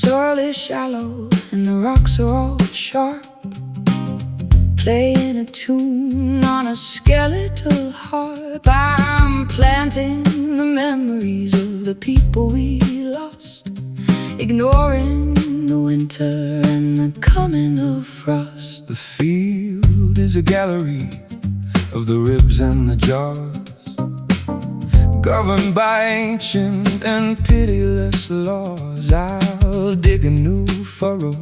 soil is shallow and the rocks are all sharp, playing a tune on a skeletal harp. I'm planting the memories of the people we lost, ignoring the winter and the coming of frost. The field is a gallery of the ribs and the jars, governed by ancient and pitiless laws. I'll dig a new furrow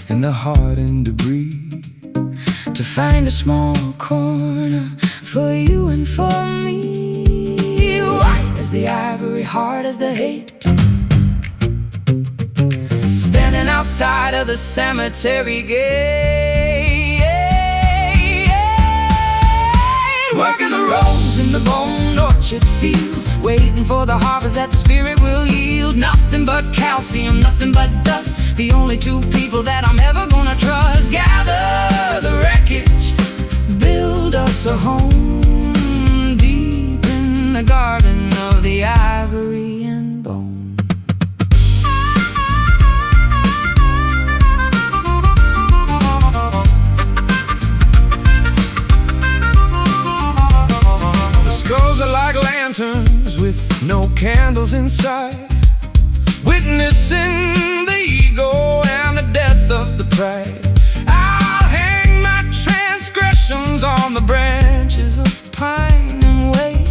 in the hardened debris to find a small corner for you and for me. White as the ivory, hard as the hate, standing outside of the cemetery gate, working the rows in the bone orchard field, waiting for the harvest that the spirit will yield. Nothing but calcium, nothing but dust, the only two people that I'm ever gonna trust. Gather the wreckage, build us a home deep in the garden of the ivory and bone. The skulls are like lanterns with no candles inside, witnessing the ego and the death of the pride. I'll hang my transgressions on the branches of pine and wait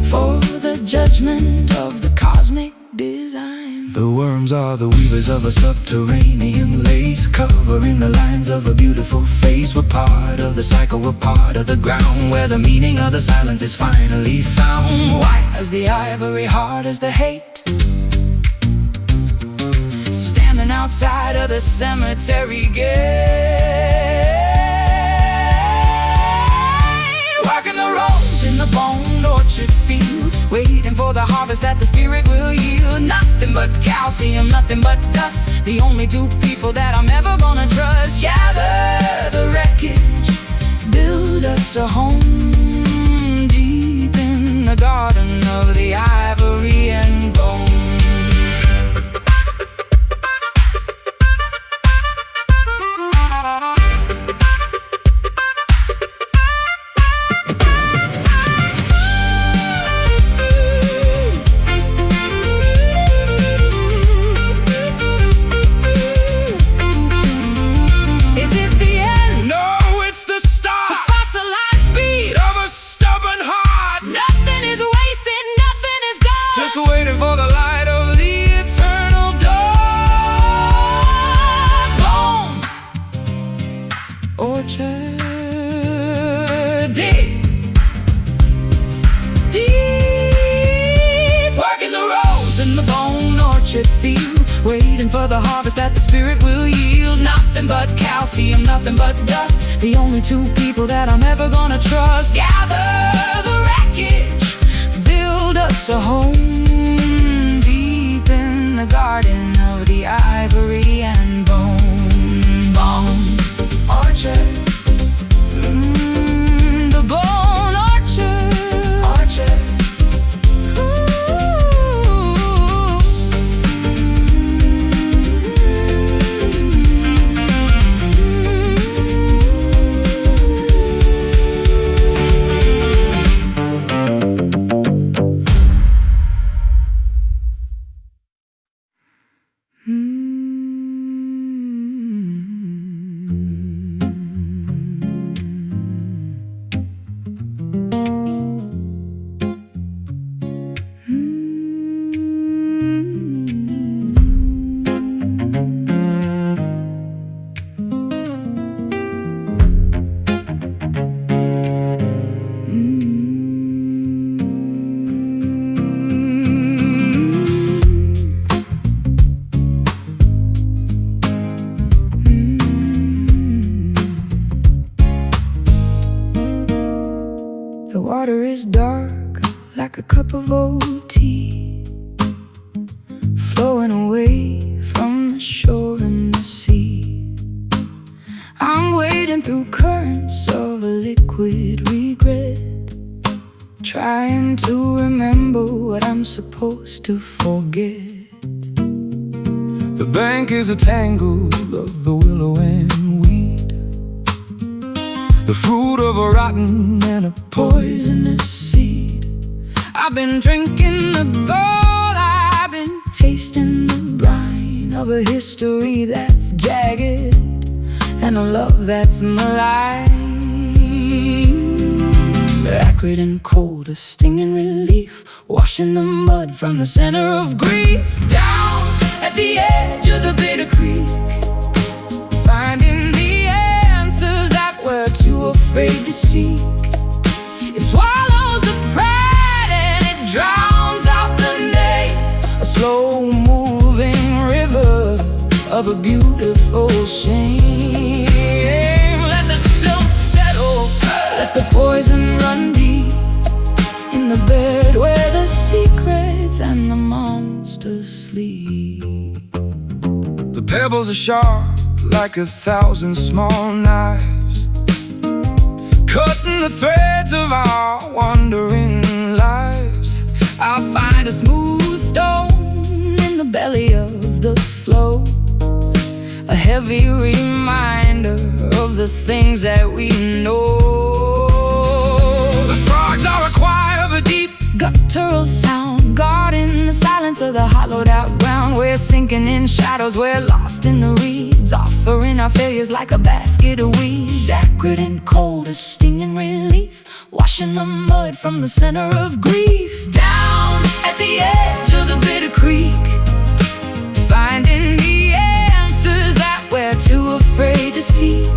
for the judgment of the cosmic design. The worms are the weavers of a subterranean lace, covering the lines of a beautiful face. We're part of the cycle, we're part of the ground, where the meaning of the silence is finally found. White as the ivory, hard as the hate, standing outside of the cemetery gate, walking the rows in the bone orchard field, waiting for the harvest that the spirit will yield. Nothing but calcium, nothing but dust, the only two people that I'm ever gonna trust. Gather the wreckage, build us a home deep in the garden of the ivory and bone. Waiting for the light of the eternal dawn. Bone orchard, deep, deep, working the rows in the bone orchard field, waiting for the harvest that the spirit will yield. Nothing but calcium, nothing but dust, the only two people that I'm ever gonna trust. Gather the wreckage, build us a home deep in the garden of the ivory and bone. Bone orchard, the bone orchard, orchard. The water is dark like a cup of old tea, flowing away from the shore and the sea. I'm wading through currents of a liquid regret, trying to remember what I'm supposed to forget. The bank is a tangle of the willow and weed, the fruit of a rotten and a poisonous seed. I've been drinking the gold, I've been tasting the brine of a history that's jagged and a love that's malign. Acrid and cold, a stinging relief, washing the mud from the center of grief. Down at the edge of the bitter creek, finding the answers that we're too afraid to seek. It swallows the pride and it drowns out the name, a slow-moving river of a beautiful shame. Let the silt settle, let the poison run deep, in the bed where the secrets and the monsters sleep. The pebbles are sharp like 1,000 small knives, cutting the threads of our wandering lives. I'll find a smooth stone in the belly of the flow, a heavy reminder of the things that we know. The frogs are a choir of a deep guttural sound, guarding the silence of the hollowed out ground. We're sinking in shadows, we're lost in the reeds, offering our failures like a basket of weeds. Acrid and cold, a stinging relief, washing the mud from the center of grief. Down at the edge of the bitter creek, finding the answers that we're too afraid to seek.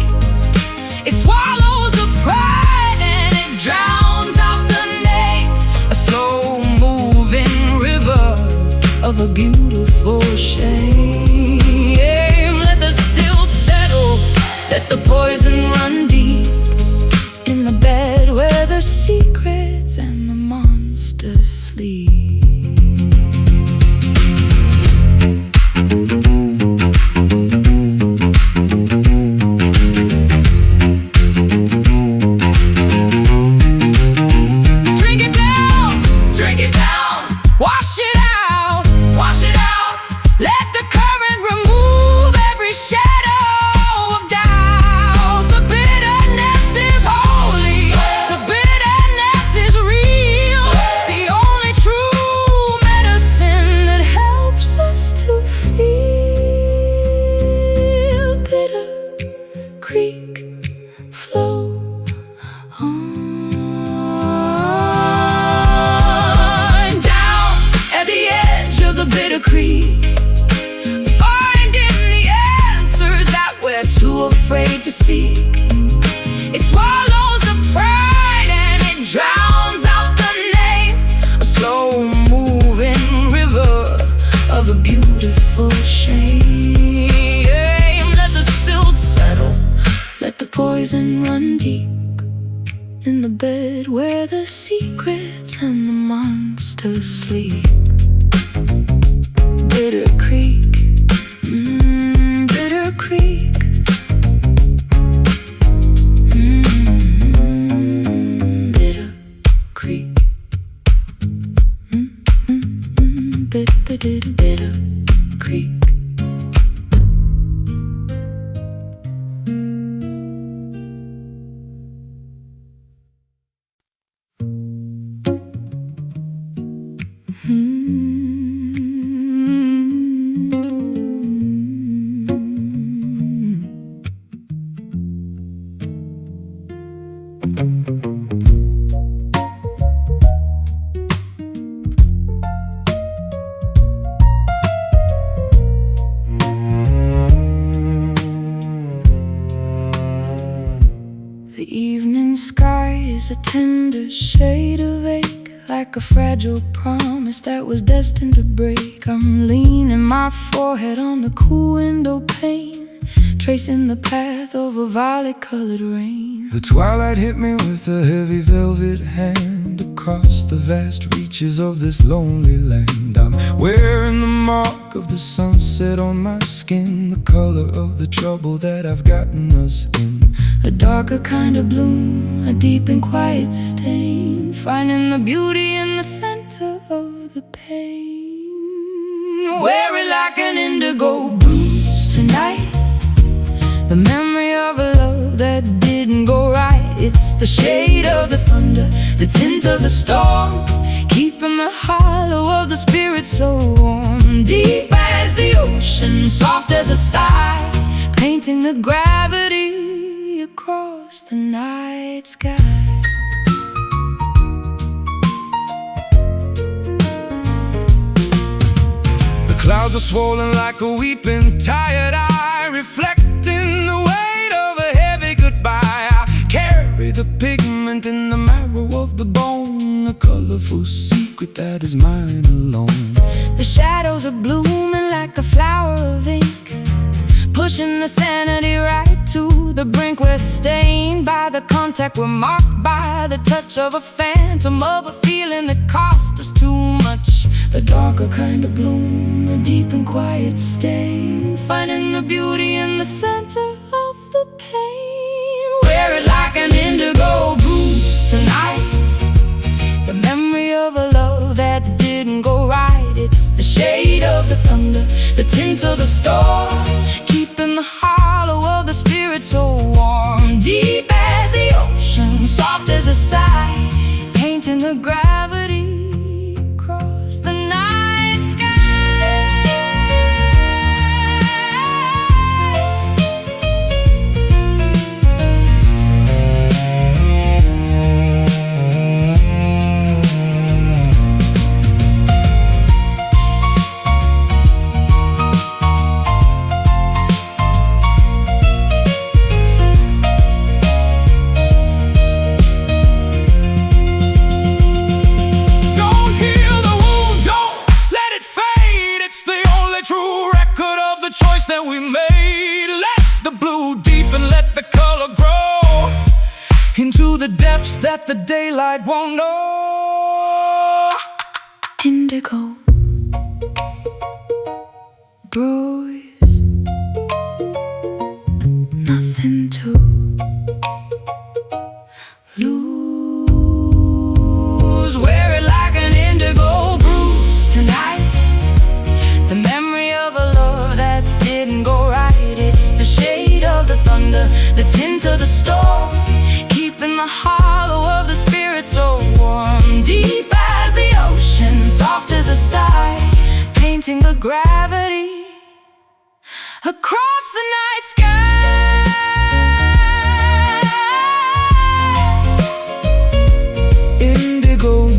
It swallows the pride and it drowns out the name, a slow-moving river of a beautiful shame. Let the silt settle, let the poison run deep, in the bed where the secrets and the monsters sleep. Poison run deep, in the bed where the secrets and the monsters sleep. Bitter creek, bitter creek, bitter creek, bitter creek. The evening sky is a tender shade of ache, like a fragile promise that was destined to break. I'm leaning my forehead on the cool window pane, tracing the path of a violet-colored rain. The twilight hit me with a heavy velvet hand across the vast reaches of this lonely land. I'm wearing the mark of the sunset on my skin, the color of the trouble that I've gotten us in. A darker kind of bloom, a deep and quiet stain, finding the beauty in the center of the pain. Wear it like an indigo blue. the tint of the storm, keeping the hollow of the spirit so warm. Deep as the ocean, soft as a sigh, painting the gravity across the night sky. The clouds are swollen like a weeping, tired eye, reflecting the weight of a heavy goodbye. I carry the pigment in the marrow of the bone, a colorful secret that is mine alone. The shadows are blooming like a flower of ink, pushing the sanity right to the brink. We're stained by the contact, we're marked by the touch of a phantom, of a feeling that cost us too much. A darker kind of bloom, a deep and quiet stain, finding the beauty in the center of the pain. Wear it like an indigo bruise tonight, the memory of a love that didn't go right. It's the shade of the thunder, the tint of the storm, keeping the hollow of the spirit so warm. Deep as the ocean, soft as a sigh, painting the gravity across the night sky. That we made, let the blue deepen, let the color grow into the depths that the daylight won't know. Indigo bruise, nothing to lose. Wear it like an indigo bruise tonight, the memory of a love that didn't go right. It's the shade of the thunder, the tint of the storm, keeping the hollow of the spirit so warm. Deep as the ocean, soft as a sigh, painting the gravity across the night sky. Indigo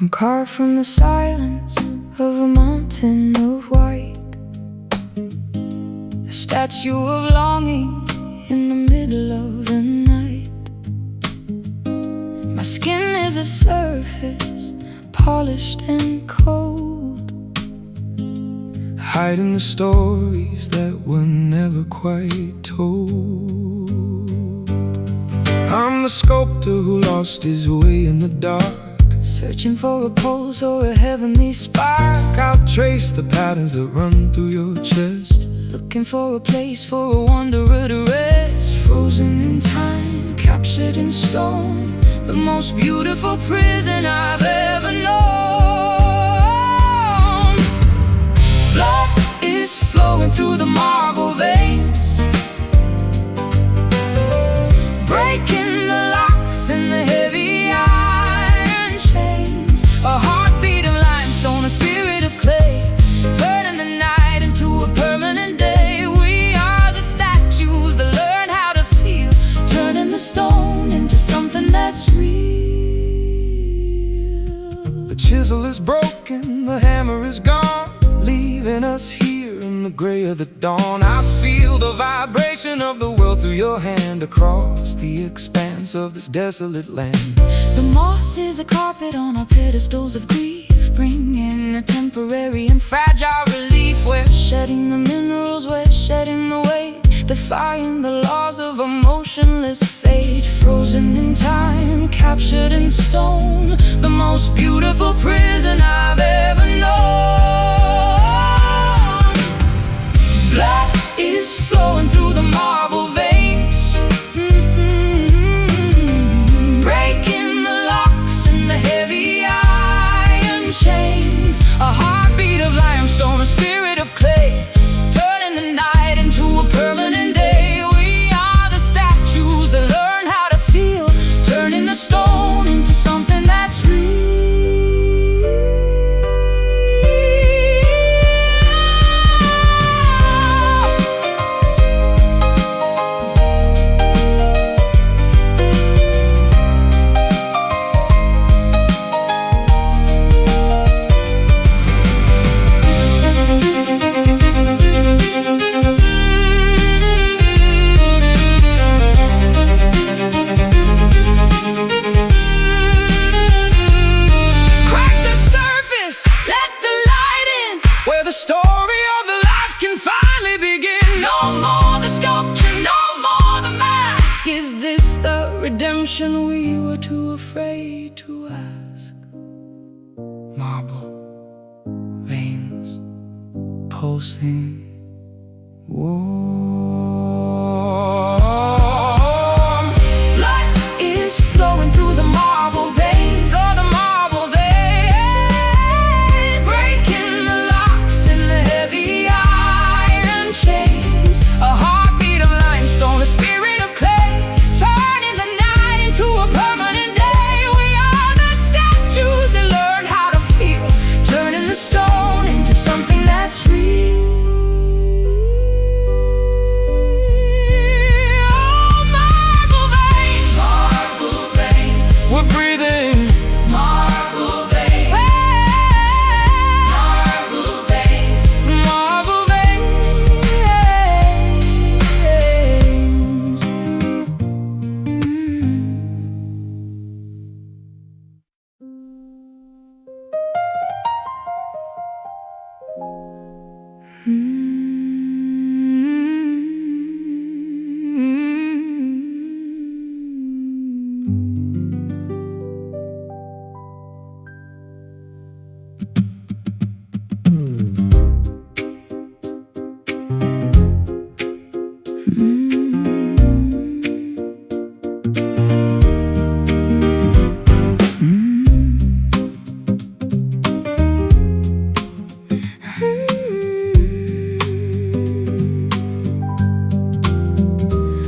I'm carved from the silence of a mountain of white, a statue of longing in the middle of the night. My skin is a surface, polished and cold, hiding the stories that were never quite told. I'm the sculptor who lost his way in the dark, searching for a pulse or a heavenly spark. I'll trace the patterns that run through your chest, looking for a place for a wanderer to rest. Frozen in time, captured in stone, the most beautiful prison I've ever known. Blood is flowing through the marble veins, breaking the locks in the heavy iron chains. A heartbeat of limestone, a spirit of clay, turning the night into a permanent day. We are the statues that learn how to feel, turning the stone into something that's real. The chisel is broken, the hammer is gone, leave gray of the dawn. I feel the vibration of the world through your hand across the expanse of this desolate land. The moss is a carpet on our pedestals of grief, bringing a temporary and fragile relief. We're shedding the minerals, we're shedding the weight, defying the laws of a motionless fate. Frozen in time, captured in stone, the most beautiful prison I've ever known. Blood is flowing through the marble veins, breaking the locks and the heavy iron chains. A heartbeat of limestone, a spirit of clay, turning the night into a permanent day. We are the statues that learn how to feel, turning the stone into something that's real. Redemption we were too afraid to ask. Marble veins pulsing warm. Blood is flowing through the marble veins, oh, the marble veins, breaking the locks and the heavy iron chains. A heartbeat of limestone, a spirit of clay, turning the night into a permanent day. We are the statues that learn how to feel, turning the stone into something that's real. Oh, marble veins, marble veins, We're breathing. marble veins, marble veins, marble veins.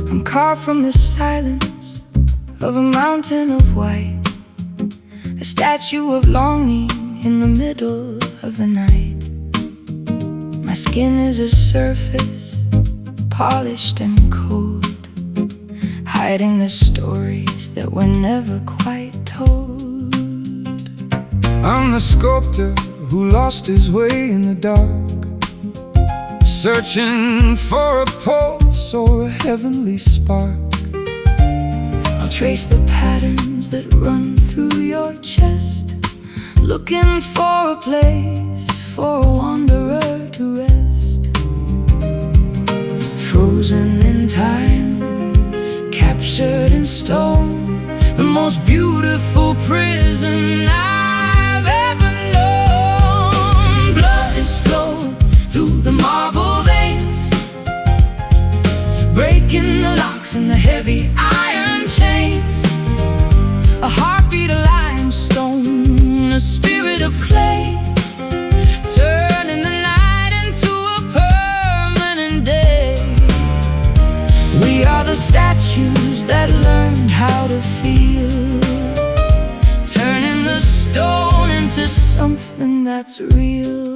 I'm carved from the silence of a mountain of white, a statue of longing in the middle of the night. My skin is a surface, polished and cold, hiding the stories that were never quite told. I'm the sculptor who lost his way in the dark, searching for a pulse or a heavenly spark. I'll trace the patterns that run through your chest, looking for a place for a wanderer to rest. Frozen in time, captured in stone, the most beautiful prison I've ever known. Blood is flowing through the marble veins, breaking the locks and the heavy iron chains. A heartbeat of limestone, a spirit of clay, turning the night into a permanent day. We are the statues that learned how to feel, turning the stone into something that's real.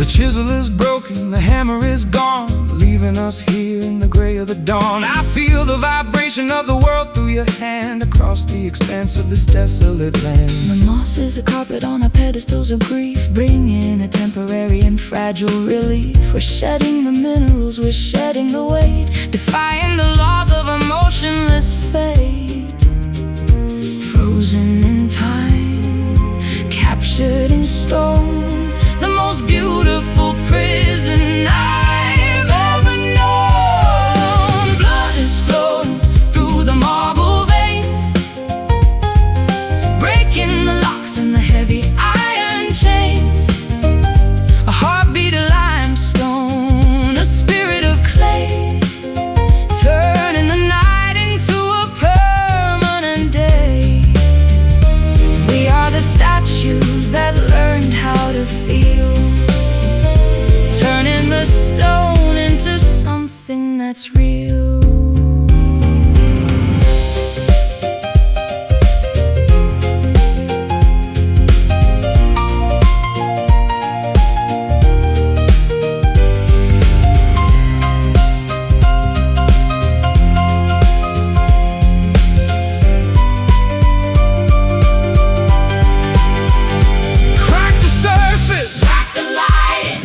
The chisel is broken, the hammer is gone, leaving us here in the gray of the dawn. I feel the vibration of the world through your hand, across the expanse of this desolate land. The moss is a carpet on our pedestals of grief, bringing a temporary and fragile relief. We're shedding the minerals, we're shedding the weight, defying the laws of a motionless fate. Frozen in time, captured in stone, the most beautiful prison I've ever known. Blood is flowing through the marble veins, breaking the locks and the heavy iron chains. A heartbeat of limestone, a spirit of clay, turning the night into a permanent day. We are the statues that learned how to feel, turning the stone into something that's real.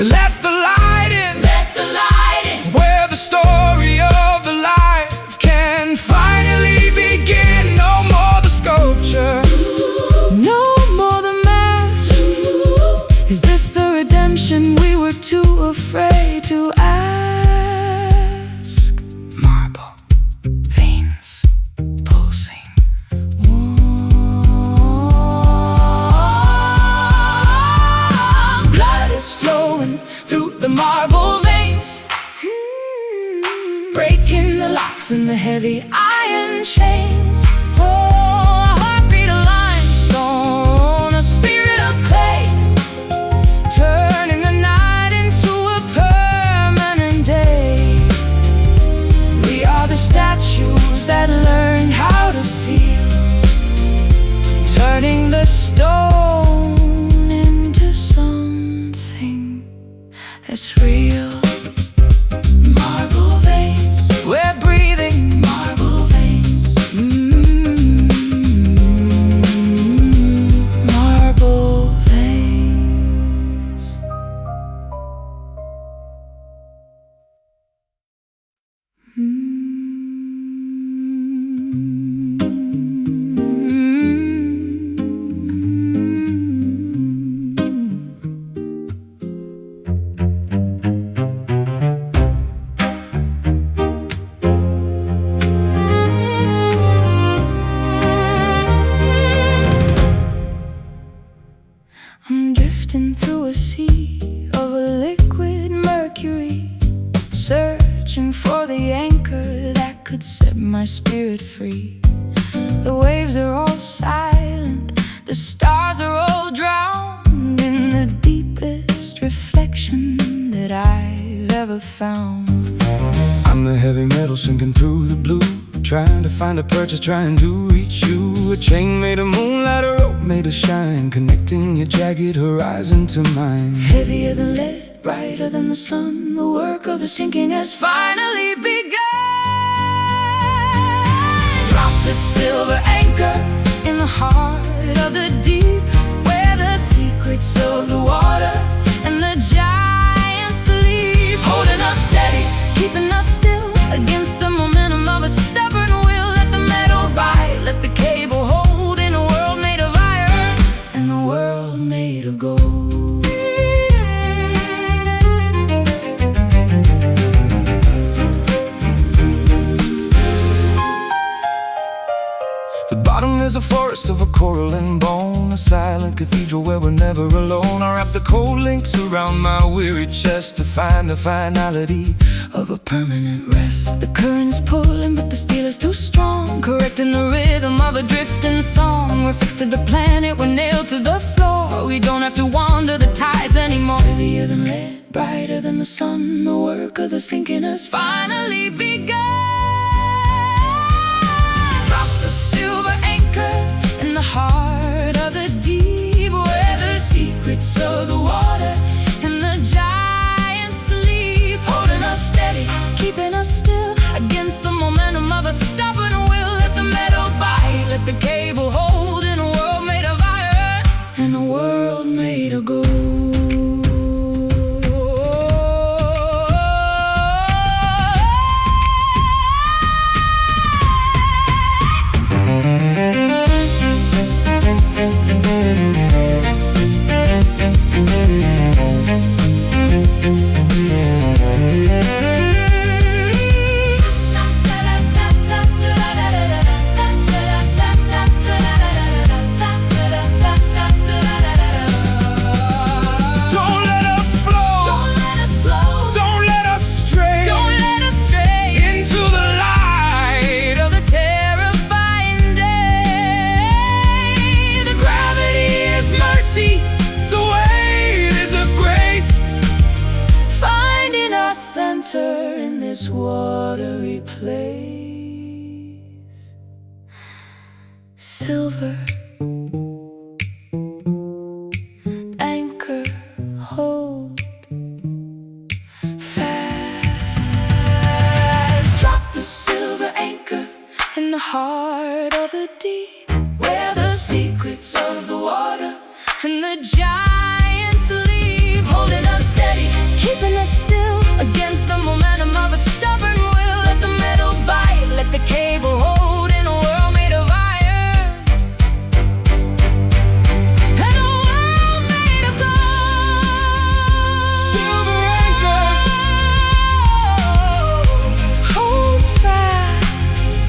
Let the light in, Let the light in, where the story of the life can finally begin. No more the sculpture, no more the mask. Is this the redemption we were too afraid to ask? marble veins pulsing. Blood is flowing through the marble veins, breaking the locks and the heavy iron chains. Oh, a heartbeat of limestone, a spirit of clay, turning the night into a permanent day. We are the statues that learned how to feel, turning the stone into something that's real. Marble veins, we're breathing marble veins. Marble veins. I'm drifting through a sea of a liquid mercury, searching for the anchor that could set my spirit free. The waves are all silent, the stars are all drowned in the deepest reflection that I've ever found. I'm the heavy metal sinking through the blue, trying to find a purchase, trying to reach you. A chain made of moonlight, a rope made of shine, connecting your jagged horizon to mine. Heavier than lead, brighter than the sun, the work of the sinking has finally begun. Drop the silver anchor in the heart of the deep, where the secrets of the water and the giants sleep, holding us steady, keeping us still against the momentum of a stubborn will. Let the metal ride, let the cable hold, in a world made of iron and a world made of gold. The bottom is a forest of a coral and bone, a silent cathedral where we're never alone. I wrap the cold links around my weary chest to find the finality of a permanent rest. The current's pulling, but the steel is too strong, correcting the rhythm of a drifting song. We're fixed to the planet, we're nailed to the floor. We don't have to wander the tides anymore. Heavier than lead, brighter than the sun, the work of the sinking has finally begun. Drop the silver anchor in the heart of the deep, where the secrets of the water and the giants silver anchor, hold fast. Drop the silver anchor in the heart of the deep, where the secrets of the water and the giants sleep, holding us steady, keeping us still against the momentum of a stubborn will. Let the metal bite, let the cable hold in a world made of iron, and a world made of gold. Silver anchor, Hold fast.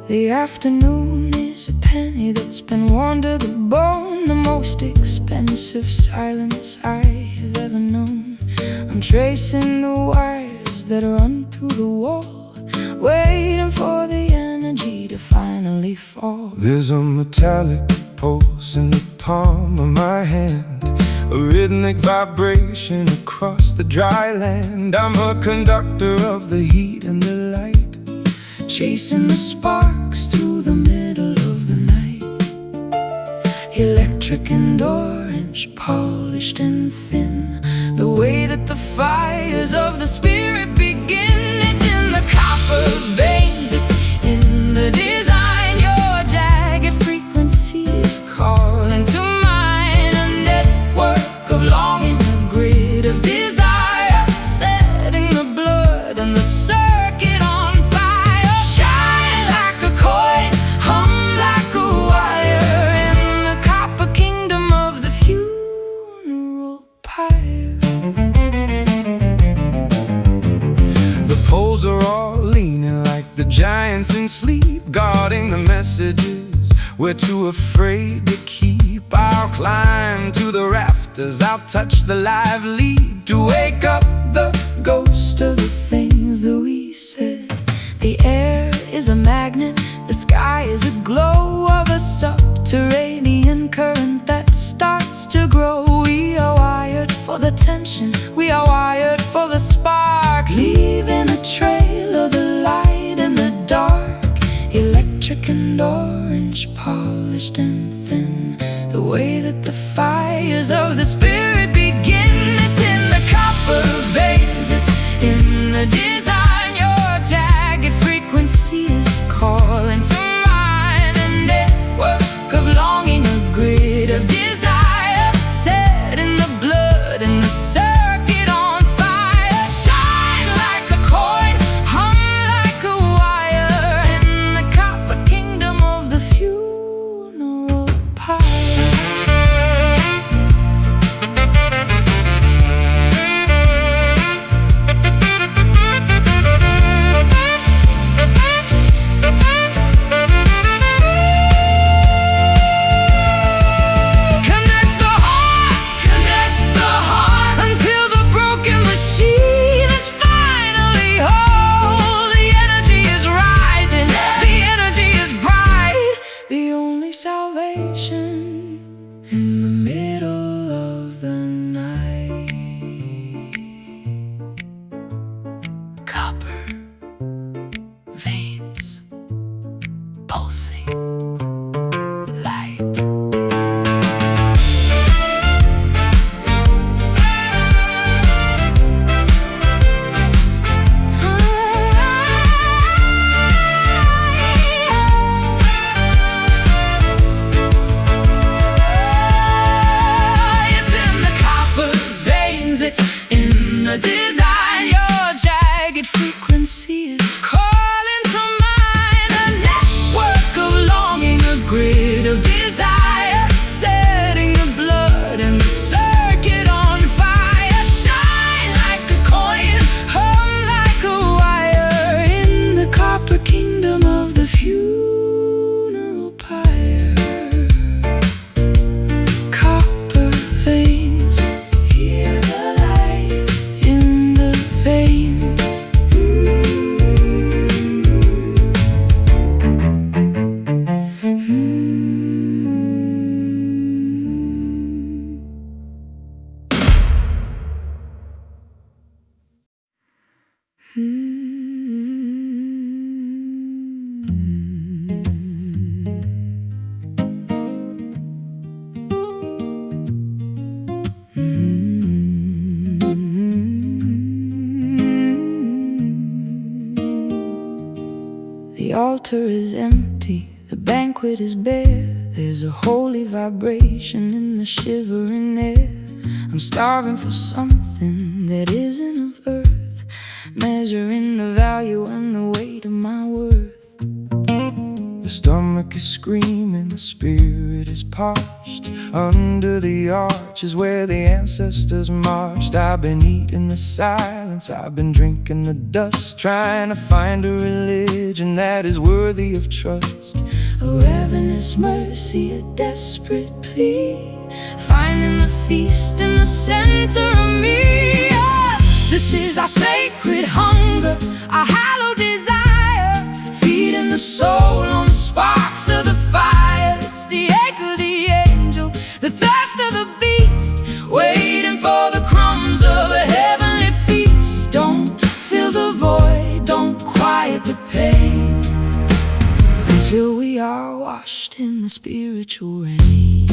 The afternoon is a penny that's been worn to the bone, the most expensive silence I have ever known. I'm tracing the wires that run through the wall, waiting for the energy to finally fall. there's a metallic pulse in the palm of my hand, a rhythmic vibration across the dry land. I'm a conductor of the heat and the light, Chasing the sparks through the middle of the night. Electric and orange, polished and thin, the way that the fires of the spirit begin. It's in the copper veins, it's in the design. Your jagged frequency is calling to mind, a network of longing, a grid of desire, setting the blood and the circuit on fire. Shine like a coin, hum like a wire, in the copper kingdom of the funeral pyre. the poles are all leaning like the giants in sleep, guarding the messages we're too afraid to keep. I'll climb to the rafters, I'll touch the live lead, to wake up the Ghost of the things that we said. The air is a magnet, the sky is a glow of a subterranean current that starts to grow. We are wired for the tension, we are wired for the spark, leaving a trail of the light in the dark. Electric and orange, polished and thin, the way that the fires of the spirit begin. It's in the copper veins, it's in the design. Your jagged frequency is calling to mind, a network of longing, a grid of desire, set in the blood and the circle The altar is empty, the banquet is bare. There's a holy vibration in the shivering air. I'm starving for something that isn't of earth, measuring the value and the weight of my worth. The stomach is screaming, the spirit is parched. Under the arch is where the ancestors marched. I've been eating the silence, I've been drinking the dust, trying to find a religion that is worthy of trust. A ravenous mercy, a desperate plea, finding the feast in the center of me. This is our sacred hunger, our hallowed desire, feeding the soul on the sparks of the fire. It's the ache of the angel, the thirst of the beast, waiting for the crumbs of a heavenly feast. Don't fill the void, don't quiet the pain, until we are washed in the spiritual rain.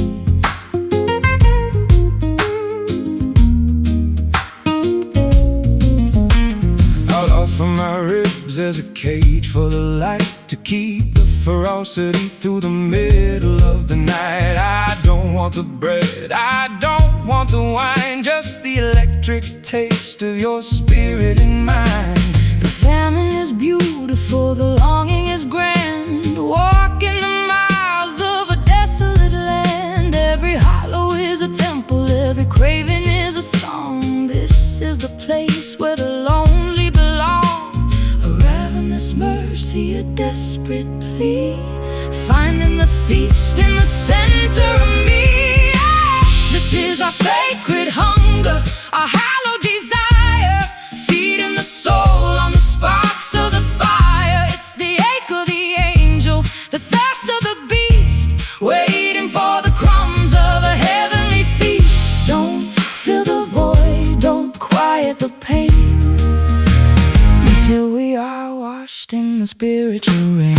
From my ribs there's a cage for the light, to keep the ferocity through the middle of the night. I don't want the bread, I don't want the wine, just the electric taste of your spirit and mine. The famine is beautiful, the longing is grand, walking the miles of a desolate land. Every hollow is a temple, every craving is a song. This is the place where the lonely belong. Mercy, a desperate plea, finding the feast in the center of me. This is our sacred hunger, our hallowed desire, feeding the soul on the sparks of the fire. It's the ache of the angel, the thirst of the beast, waiting for the crumbs of a heavenly feast. Don't fill the void, don't quiet the pain, until we are washed in the spiritual rain.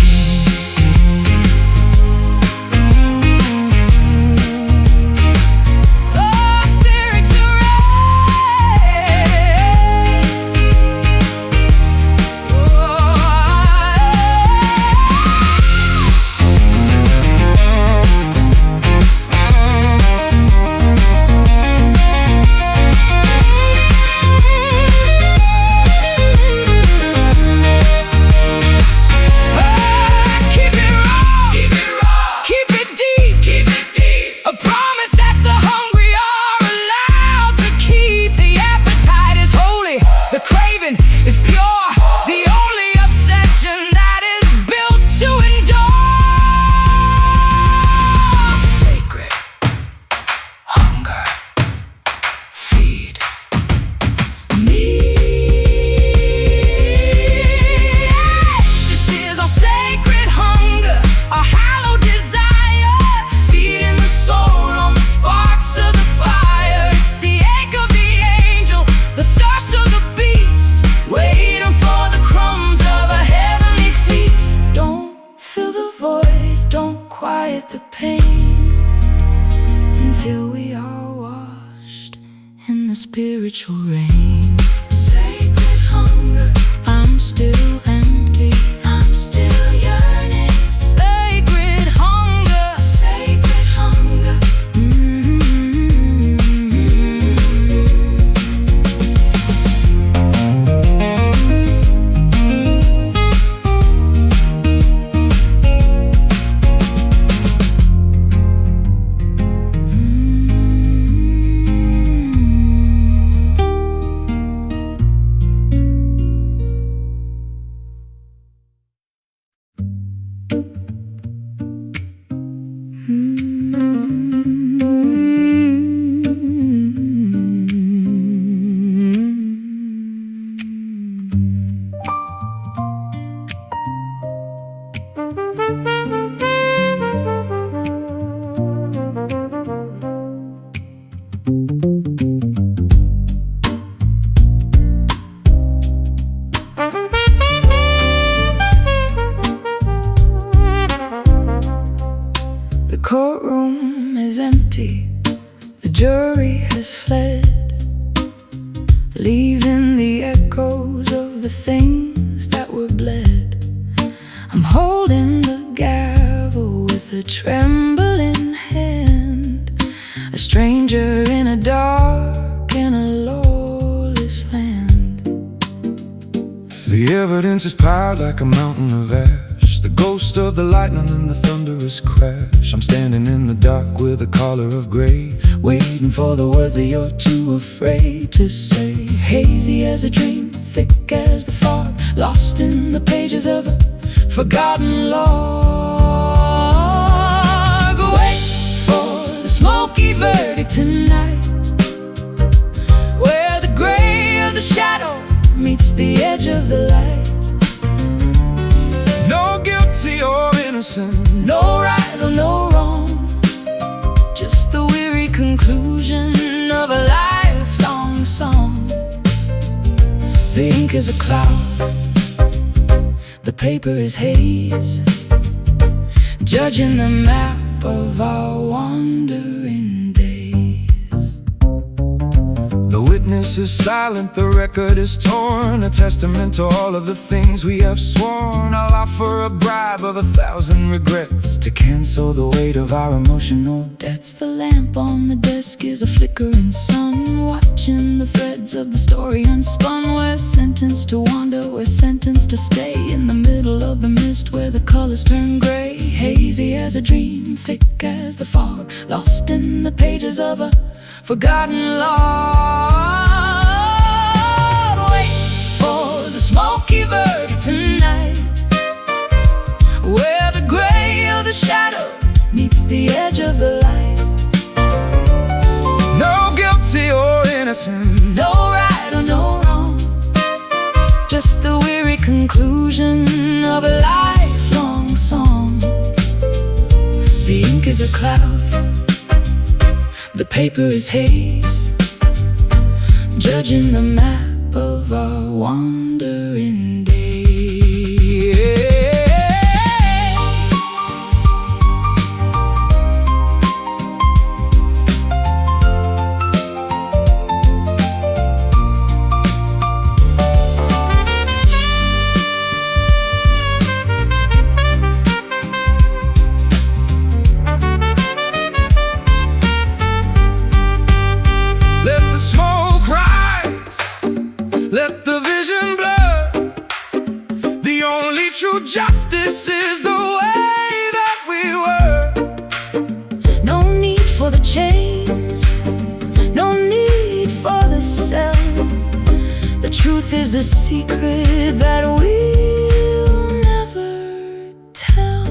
The pain, until we are washed in the spiritual rain. Sacred hunger, I'm still empty, I'm still yearning. Sacred hunger, sacred hunger. The evidence is piled like a mountain of ash, the ghost of the lightning and the thunderous crash. I'm standing in the dark with a collar of gray, waiting for the words that you're too afraid to say. Hazy as a dream, thick as the fog, lost in the pages of a forgotten log. Wait for the smoky verdict tonight, where the gray of the shadow meets the edge of the light. No guilty or innocent, no right or no wrong, just the weary conclusion of a lifelong song. The ink is a cloud, the paper is haze, judging the map of our wandering days. The witness is silent, the record is torn, a testament to all of the things we have sworn. I'll offer a bribe of 1,000 regrets to cancel the weight of our emotional debts. The lamp on the desk is a flickering sun, watching the threads of the story unspun. We're sentenced to wander, we're sentenced to stay in the middle of the mist where the colors turn gray. Hazy as a dream, thick as the fog, lost in the pages of a forgotten log. Wait for the smoky verdict tonight, where the gray of the shadow meets the edge of the light. No guilty or innocent, no right or no wrong, just the weary conclusion of a lifelong song. The ink is a cloud, the paper is haze, judging the map of our wandering days. Let the vision blur. The only true justice is the way that we were. No need for the chains, no need for the cell. The truth is a secret that we'll never tell.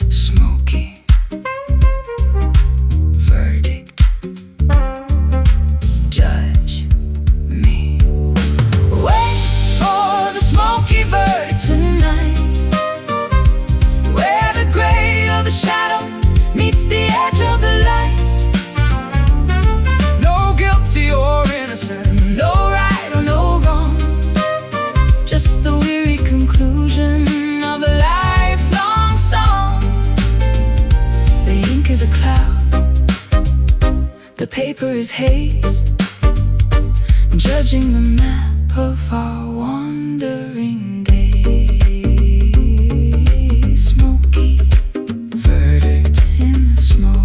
Smoky verdict, judge me. Wait for the smoky verdict tonight, where the gray of the shadow meets the edge of the light. no guilty or innocent, No right or no wrong, just the weary conclusion of a lifelong song. The ink is a cloud, the paper is haze, judging the map of our wandering days. Smoky verdict. in the smoke.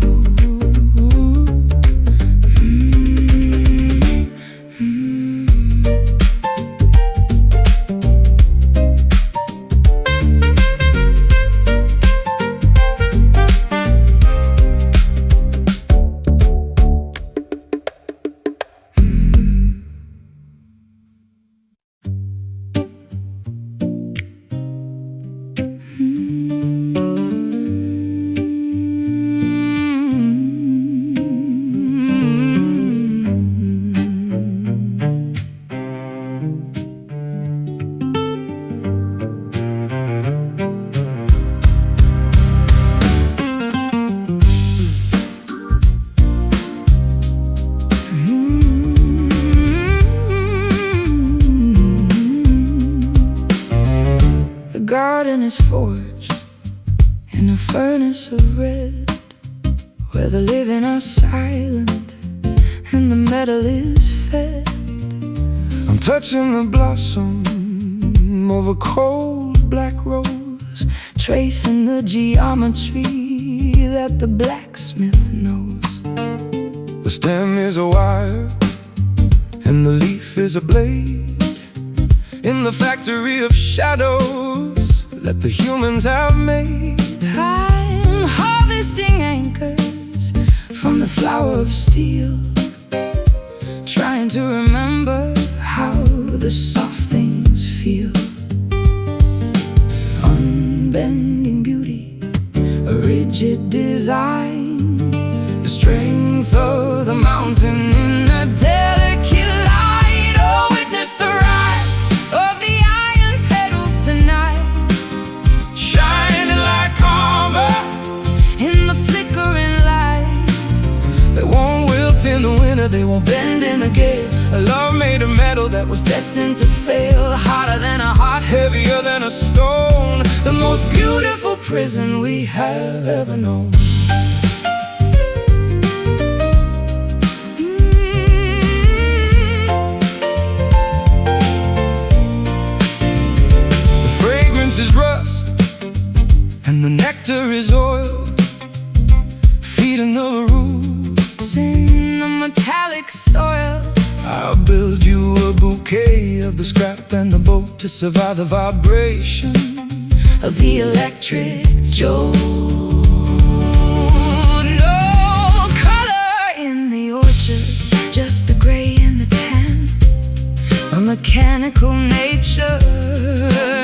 The garden is forged in a furnace of red, where the living are silent and the metal is fed. I'm touching the blossom of a cold black rose, tracing the geometry that the blacksmith knows. The stem is a wire and the leaf is a blade. in the factory of shadows that the humans have made. I'm harvesting anchors from the flower of steel, trying to remember how the soft things feel. Unbending beauty, a rigid design, the strength of the mountain in a delicate light. Oh, witness the rise of the iron petals tonight, Shining like armor in the flickering light. they won't wilt in the winter, they won't Bend in the gale, A love made of metal that was destined to fail. Harder than a heart, heavier than a stone. the most beautiful prison we have ever known. The fragrance is rust and the nectar is oil, feeding the roots In the metallic soil, I'll build you a bouquet of the scrap and the boat to survive the vibration of the electric jode. No color in the orchard, just the gray and the tan. A mechanical nature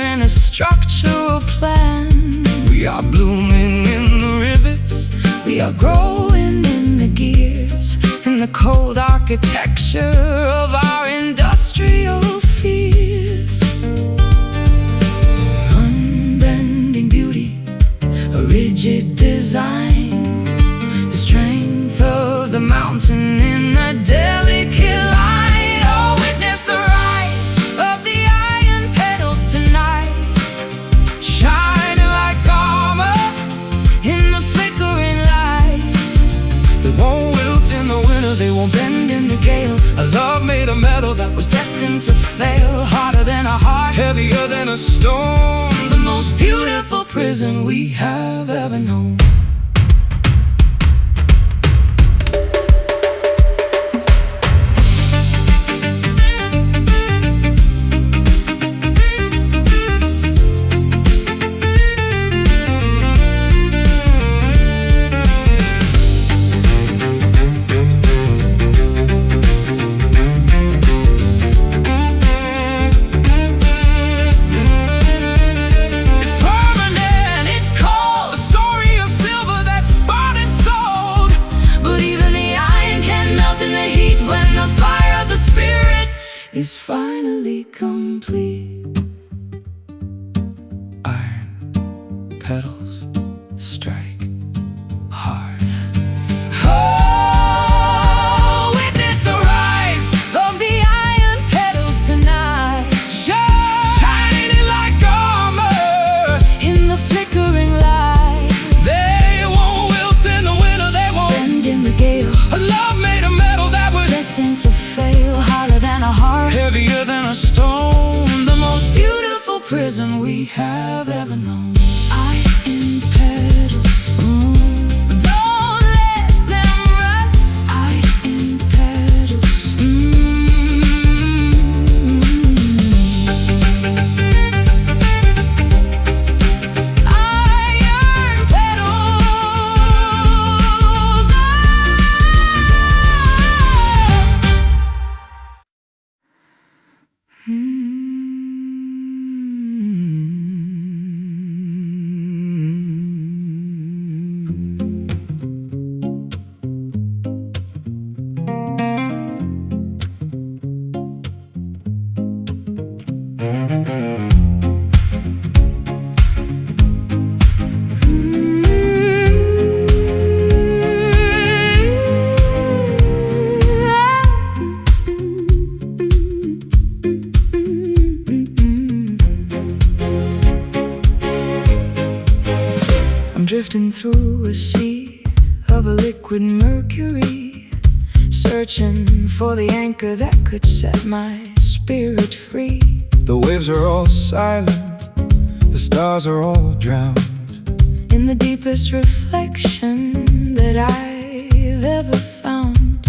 and a structural plan. We are blooming in the rivets, We are growing in the gears, in the cold architecture of our industrial fears. Unbending beauty, a rigid design, the strength of the mountain in a delicate light. Oh, witness the rise of the iron petals tonight, shining like armor. in the flickering light. They won't wilt in the winter, they won't Bend in the gale, A love made of metal that was destined to fail. Harder than a heart, heavier than a stone. the most beautiful prison we have ever known. It's permanent, It's cold, a story of silver that's bought and sold. but even the iron can melt in the heat when the fire of the spirit is finally complete. Iron petals strike hard. Oh, witness the rise of the iron petals tonight, Shining like armor, in the flickering light. they won't wilt in the winter, they won't. Bend in the gale, A love made of metal that was destined to fail. Harder than a heart, heavier than a stone. the most beautiful prison we have ever known. Iron petals, don't let them rust. Iron petals, Iron petals, I'm drifting through a sea of a liquid mercury, searching for the anchor that could set my spirit free. The waves are all silent, the stars are all drowned. In the deepest reflection that I've ever found,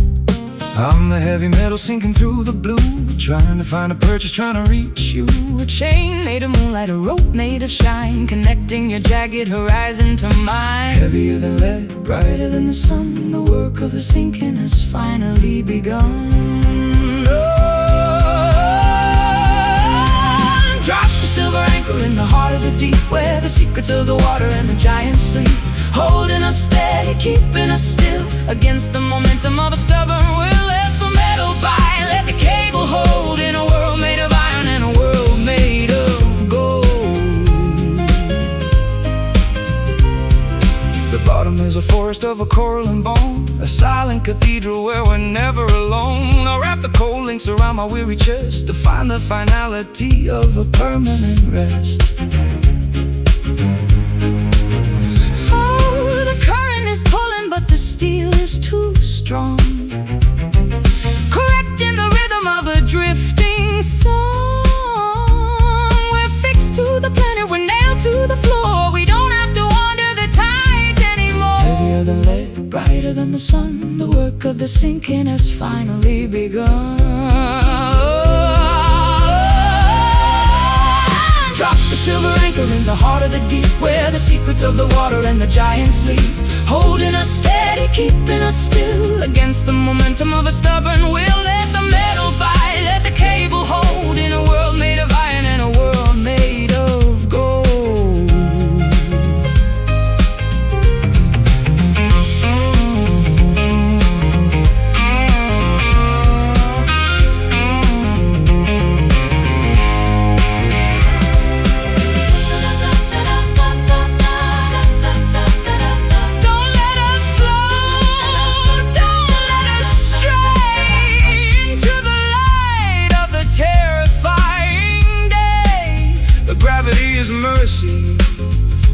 I'm the heavy metal sinking through the blue, trying to find a purchase, trying to reach you. A chain made of moonlight, a rope made of shine, connecting your jagged horizon to mine. Heavier than lead, Brighter than the sun, the work of the sinking has finally begun. Drop the silver anchor in the heart of the deep, where the secrets of the water and the giants sleep, holding us steady, keeping us still against the momentum of a stubborn will. Let the metal bite, let the cable hold, in a world made of iron and a world made of gold. the bottom is a forest of a coral and bone, a silent cathedral where we're never alone. I'll wrap the cold links around my weary chest to find the finality of a permanent rest. But the steel is too strong, correcting the rhythm of a drifting song. We're fixed to the planet, we're nailed to the floor. We don't have to wander the tides anymore. Heavier than lead, brighter than the sun, the work of the sinking has finally begun. Drop the silver anchor in the heart of the deep, where the secrets of the water and the giants sleep, holding us steady, keeping us still against the momentum of a stubborn will. Let the metal bite, let the cable hold, in a world made of iron and a world made of gold. Mercy,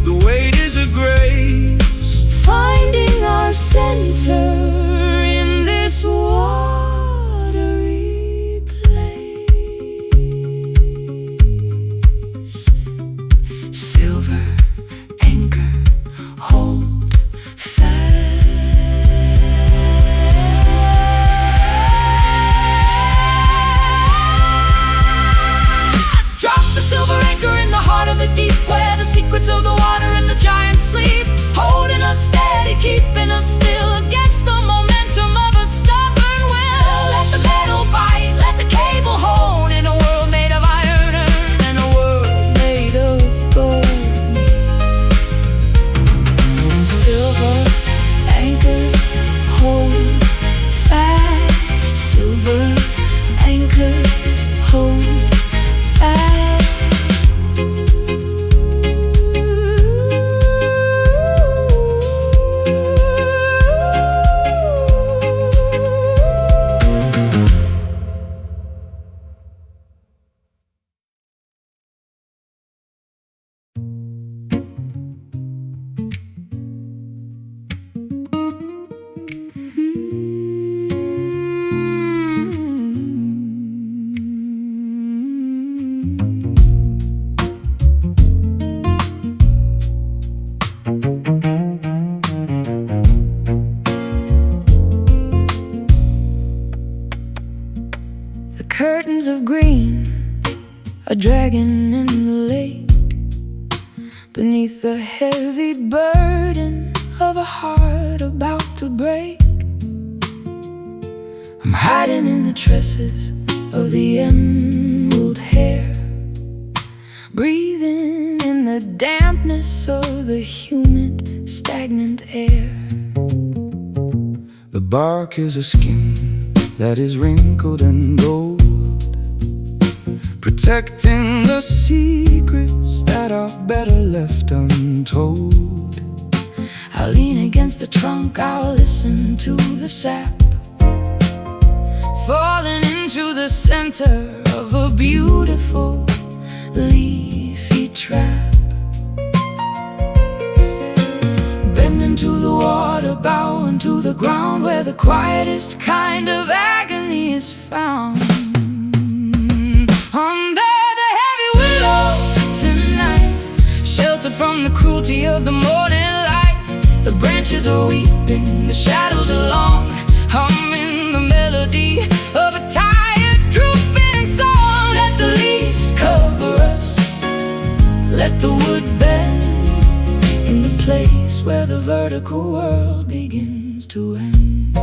the weight is a grace, finding our center in this watery place. Silver anchor, hold fast. Drop the silver anchor in the heart of the deep, where the secrets of the water and the giants sleep, holding us steady, keeping us still against the momentum of a stubborn will. Let the metal bite, let the cable hold, in a world made of iron and a world made of gold. Silver anchor, hold fast. Silver anchor, hold fast. Curtains of green, a dragon in the lake, beneath the heavy burden of a heart about to break. I'm hiding in the tresses of the emerald hair, breathing in the dampness of the humid, stagnant air. The bark is a skin that is wrinkled and old, protecting the secrets that are better left untold. I'll lean against the trunk, I'll listen to the sap, falling into the center of a beautiful leafy trap. Bending to the water, bowing to the ground, where the quietest kind of agony is found. Under the heavy willow tonight, sheltered from the cruelty of the morning light. The branches are weeping, the shadows are long, humming the melody melody of a tired, drooping song. Let the leaves cover us, let the wood bend in the place where the vertical world begins to end.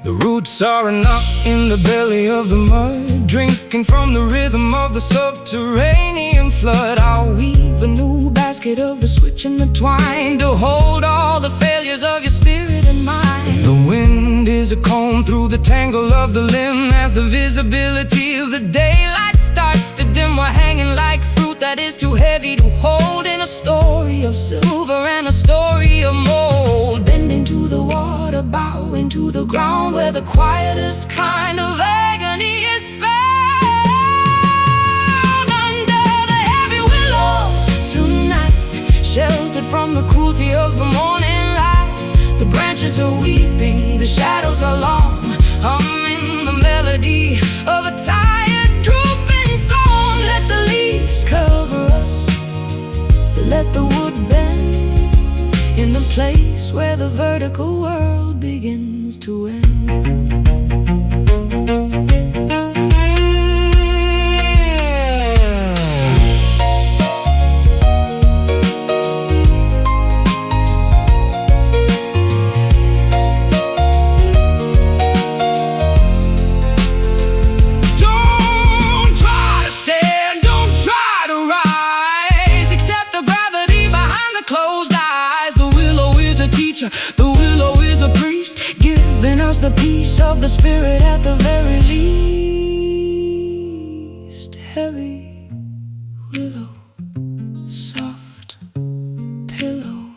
The roots are a knot in the belly of the mud, drinking from the rhythm of the subterranean flood. I'll weave a new basket of the switch and the twine to hold all the failures of your spirit and mind. The wind is a comb through the tangle of the limb as the visibility of the daylight starts to dim. We're hanging like fruit that is too heavy to hold in a story of silver and a story of mold. Bending to the water, bowing to the ground where the quietest kind of agony is found. Under the heavy willow tonight, sheltered from the cruelty of the morning light. The branches are weeping, the shadows are long, humming the melody of a tired, drooping song. Let the leaves cover us, let the wood bend in the place where the vertical world begins to end. The willow is a priest, giving us the peace of the spirit at the very least. Heavy willow, soft pillow.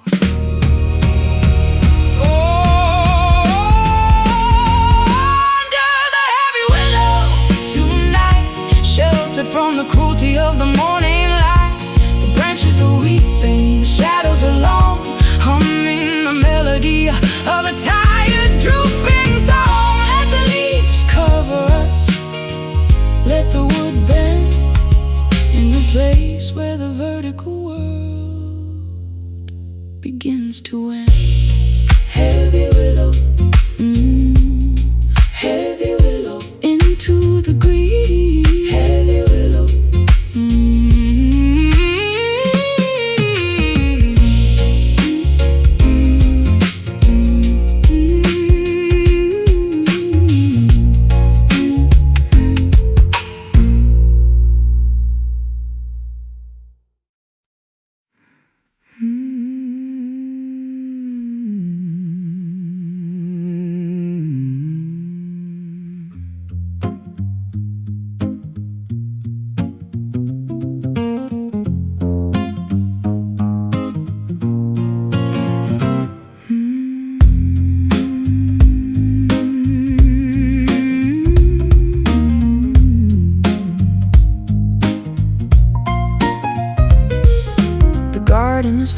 Under the heavy willow tonight, sheltered from the cruelty of the morning light. The branches are weeping, the shadows are long, humming the melody of a tired, drooping song. Let the leaves cover us, let the wood bend in the place where the vertical world begins to end. Heavy willow, heavy willow, into the green. Heavy willow,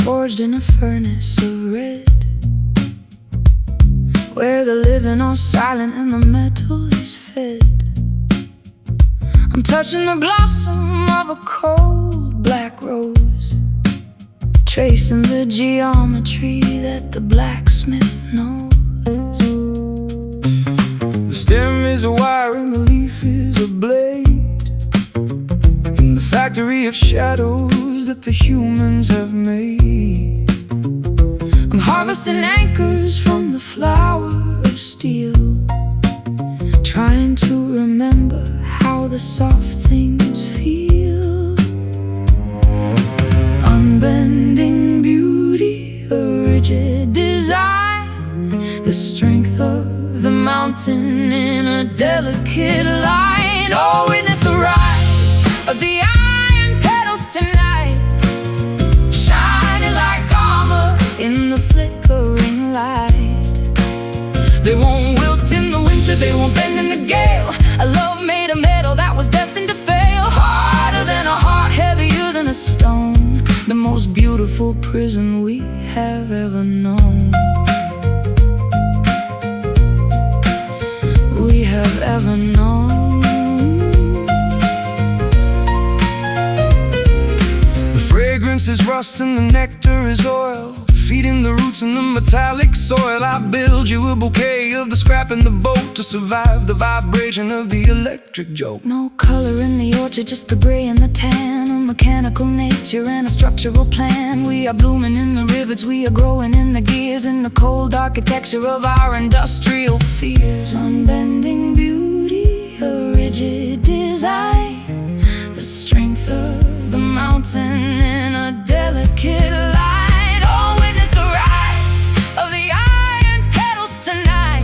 forged in a furnace of red, where the living are silent and the metal is fed. I'm touching the blossom of a cold black rose, tracing the geometry that the blacksmith knows. The stem is a wire and the leaf is a blade, in the factory of shadows that the humans have made. I'm harvesting anchors from the flower of steel, trying to remember how the soft things feel. Unbending beauty, a rigid design, the strength of the mountain in a delicate line. Oh, witness the rise of the iron petals tonight, shining like armor in the flickering light. They won't wilt in the winter, they won't bend in the gale. A love made of metal that was destined to fail. Harder than a heart, heavier than a stone, the most beautiful prison we have ever known. We have ever known. The fragrance is rust and the nectar is oil, feeding the roots roots in the metallic soil. I build you a bouquet of the scrap in the boat to survive the vibration of the electric jolt. No color in the orchard, just the gray and the tan, a mechanical nature and a structural plan. We are blooming in the rivets, we are growing in the gears, in the cold architecture of our industrial fears. Unbending beauty, a rigid design, the strength of the mountain in a delicate light. Oh, witness the rise of the iron petals tonight,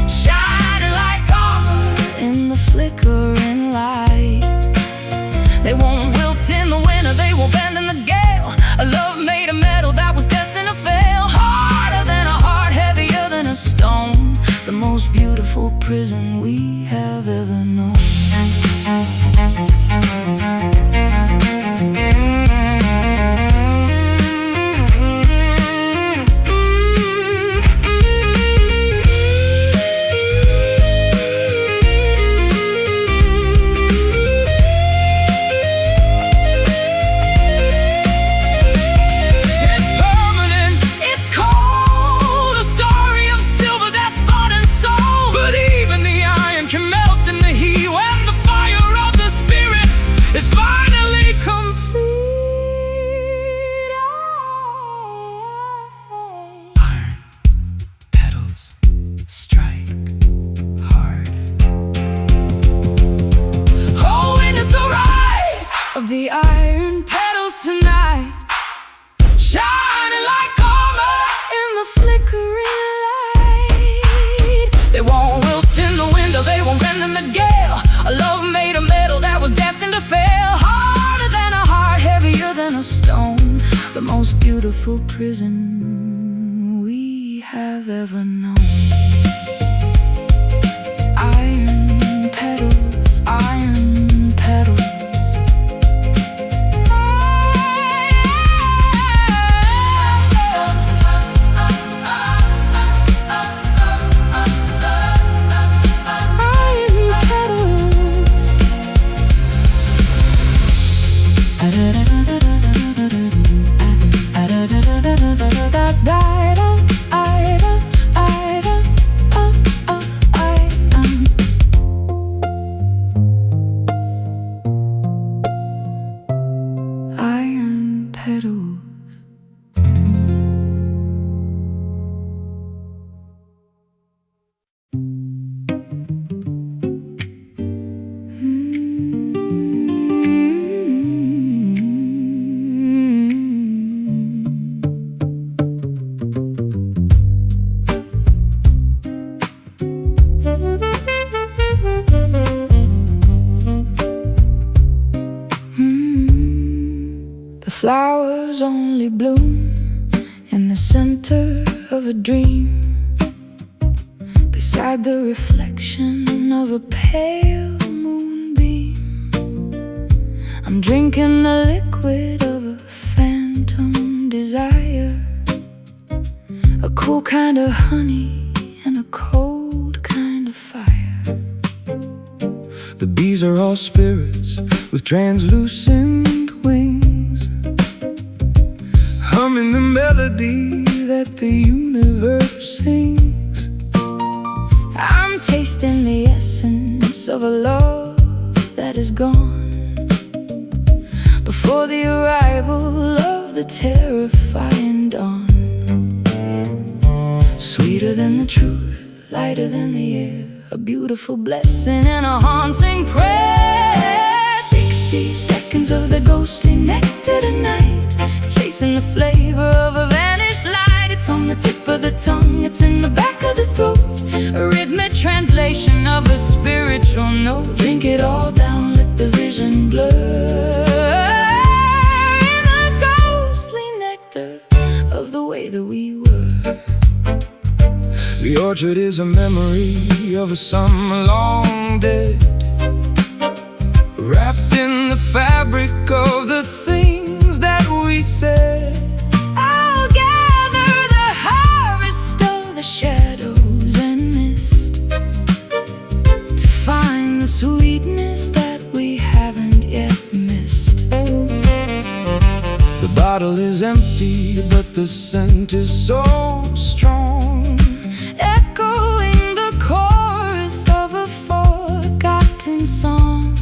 shining like armor in the flickering light. They won't wilt in the winter, they won't bend in the gale. A love made of metal that was destined to fail. Harder than a heart, heavier than a stone, the most beautiful prison we have ever known. The iron petals tonight, shining like armor in the flickering light. They won't wilt in the winter, they won't bend in the gale. A love made of metal that was destined to fail. Harder than a heart, heavier than a stone, the most beautiful prison we have ever known. Iron petals, iron petals. Flowers only bloom in the center of a dream, beside the reflection of a pale moonbeam. I'm drinking the liquid of a phantom desire, a cool kind of honey and a cold kind of fire. The bees are all spirits with translucent wings, humming the melody that the universe sings. I'm tasting the essence of a love that is gone before the arrival of the terrifying dawn. Sweeter than the truth, lighter than the air, a beautiful blessing and a haunting prayer. 60 seconds of the ghostly nectar tonight, chasing the flavor of a vanished light. It's on the tip of the tongue, it's in the back of the throat, a rhythmic translation of a spiritual note. Drink it all down, let the vision blur in the ghostly nectar of the way that we were. The orchard is a memory of a summer long dead, wrapped in the fabric of the things that we said. I'll gather the harvest of the shadows and mist to find the sweetness that we haven't yet missed. The bottle is empty, but the scent is so strong, echoing the chorus of a forgotten song.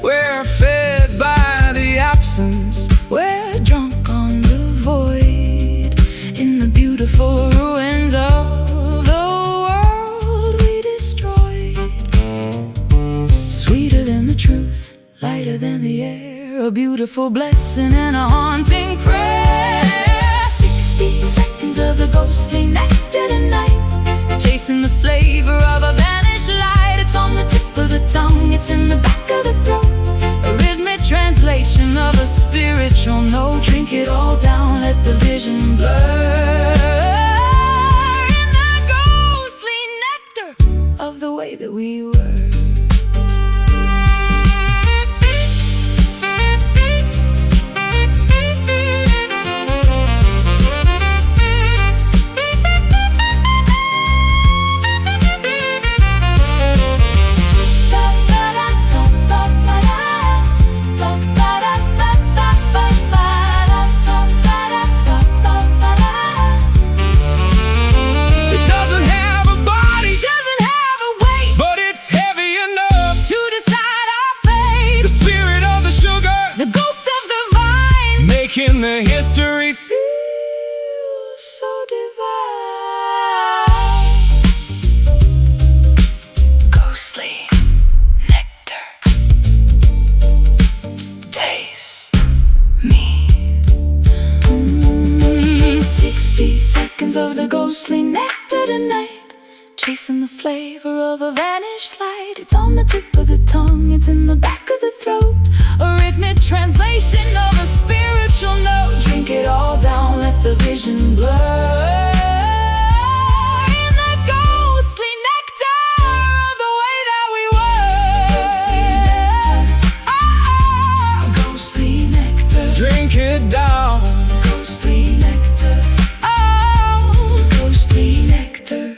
we're fed by the absence, We're drunk on the void, in the beautiful ruins of the world we destroyed. Sweeter than the truth, lighter than the air, a beautiful blessing and a haunting prayer. 60 seconds of the ghostly nectar tonight, chasing the flavor of a vanished light. It's on the tip of the tongue, it's in the back of the throat, a rhythmic translation of a spiritual note. Drink it all down, let the vision blur, in the ghostly nectar of the way that we were. Making the history Feel so divine. Ghostly nectar, taste me. 60 seconds of the ghostly nectar tonight, chasing the flavor of a vanished light. It's on the tip of the tongue, it's in the back of the throat, a rhythmic translation of a spiritual note. Drink it all down, let the vision blur, in the ghostly nectar of the way that we were. Ghostly nectar, drink it down. ghostly nectar, oh, ghostly nectar.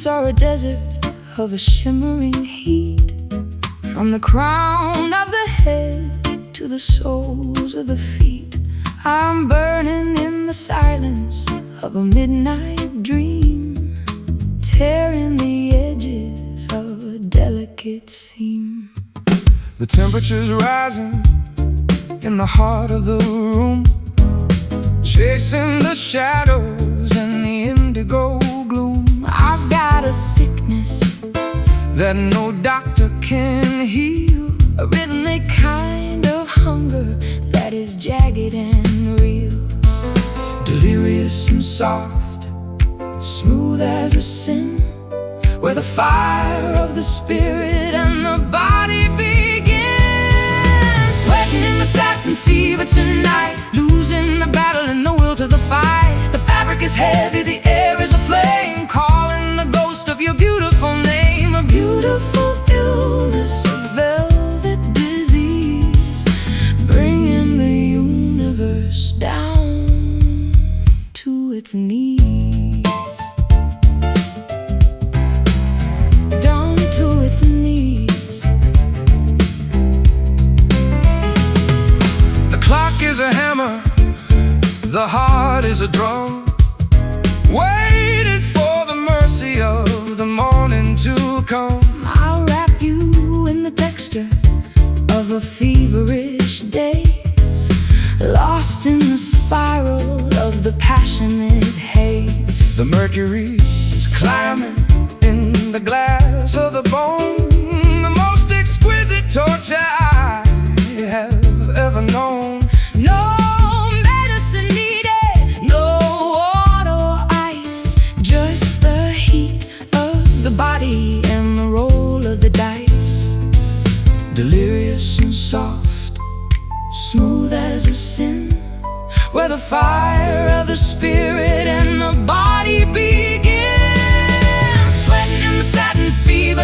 Are a desert of a shimmering heat, from the crown of the head to the soles of the feet. I'm burning in the silence of a midnight dream, tearing the edges of a delicate seam. The temperature's rising in the heart of the room, chasing the shadows and the indigo gloom. I've got a sickness that no doctor can heal, a rhythmic kind of hunger that is jagged and real, delirious and soft, smooth as a sin, where the fire of the spirit and the body begins. Sweating in the satin fever tonight, losing the battle and the will to the fight. The fabric is heavy, the air is aflame, calling the ghost of your beautiful name. A beautiful illness, a velvet disease, bringing the universe down to its knees. Down to its knees. The clock is a hammer, the heart is a drum, waiting for the mercy of the morning to come. I'll wrap you in the texture of a feverish daze, lost in the spiral of the passionate haze. The mercury is climbing in the glass of the bone, the most exquisite torture I have ever known. No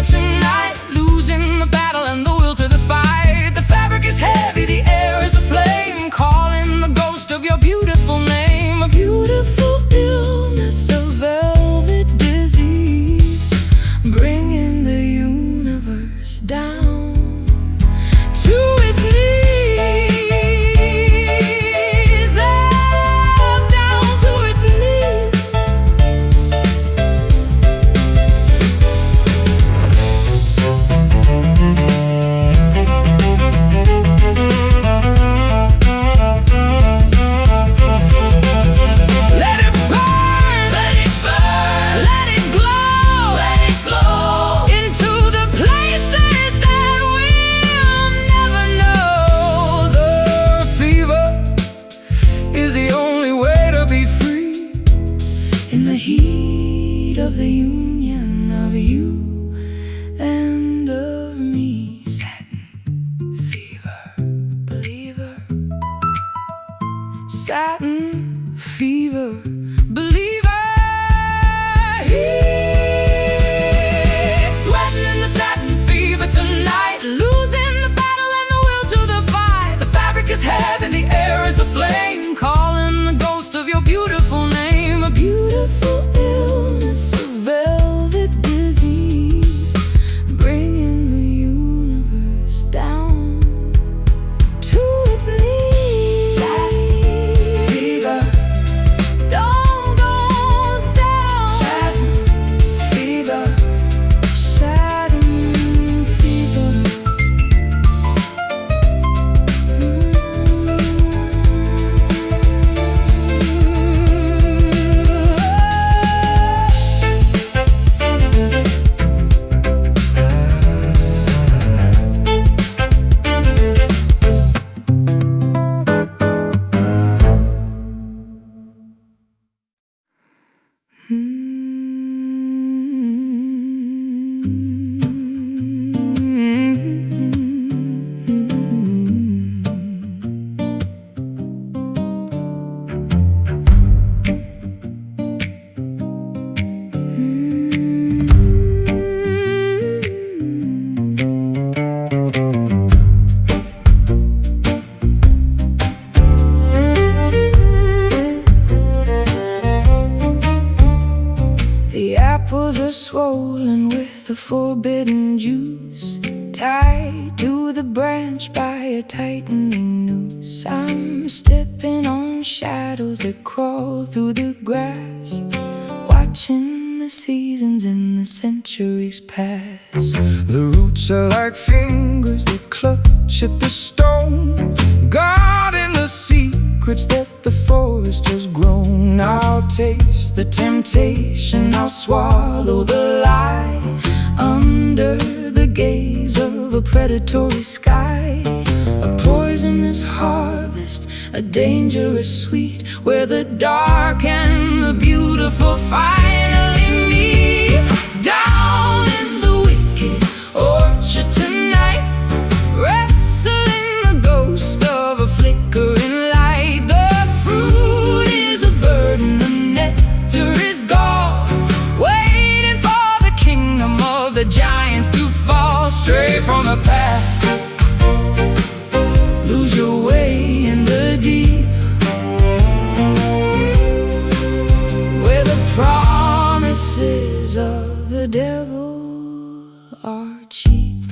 fever tonight, losing the battle and the will to the fight. The fabric is heavy, the air is aflame, calling the ghost of your beautiful name. A beautiful illness, a velvet disease, bringing the universe down to its knees. Of the union of you and of me. Satin fever, believer. Satin fever, believer. Heat sweating in the satin fever tonight, losing the battle and the will to the fight. The fabric is heavy, the air is aflame, calling the ghost of your beautiful name. A beautiful illness, a velvet disease, bringing the universe down to its knees. Satin fever, don't go down. Satin fever, satin fever. The apples are swollen with the forbidden juice, tied to the branch by a tightening noose. I'm stepping on shadows that crawl through the grass, watching the seasons and the centuries pass. The roots are like fingers that clutch at the stone, guarding the secrets that the forest has grown. I'll taste the temptation, I'll swallow the lie, under the gaze of a predatory sky. A poisonous harvest, a dangerous sweet, where the dark and the beautiful finally meet. Down in the wicked orchard tonight, wrestling the ghost of a flickering light. The fruit is a burden, the nectar is gone, waiting for the kingdom of the giants to fall. Stray from the path, lose your way in the deep, where the promises of the devil are cheap.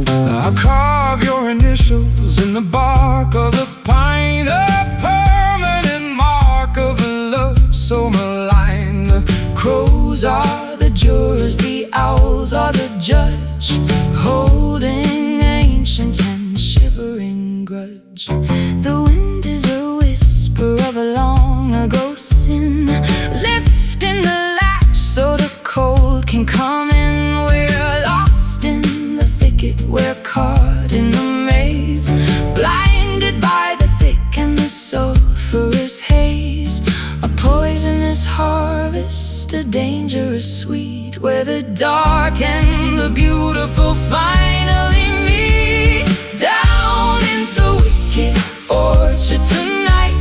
I'll carve your initials in the bark of the pine, a permanent mark of a love so malign. The crows are the jurors, the owls are the judge, holding ancient and shivering grudge. The wind is a whisper of a long ago sin, lifting the latch so the cold can come in. We're lost in the thicket, we're caught in the maze, blinded by the thick and the sulphurous haze. A poisonous harvest, a dangerous sweet, where the dark and the beautiful finally meet. Down in the wicked orchard tonight,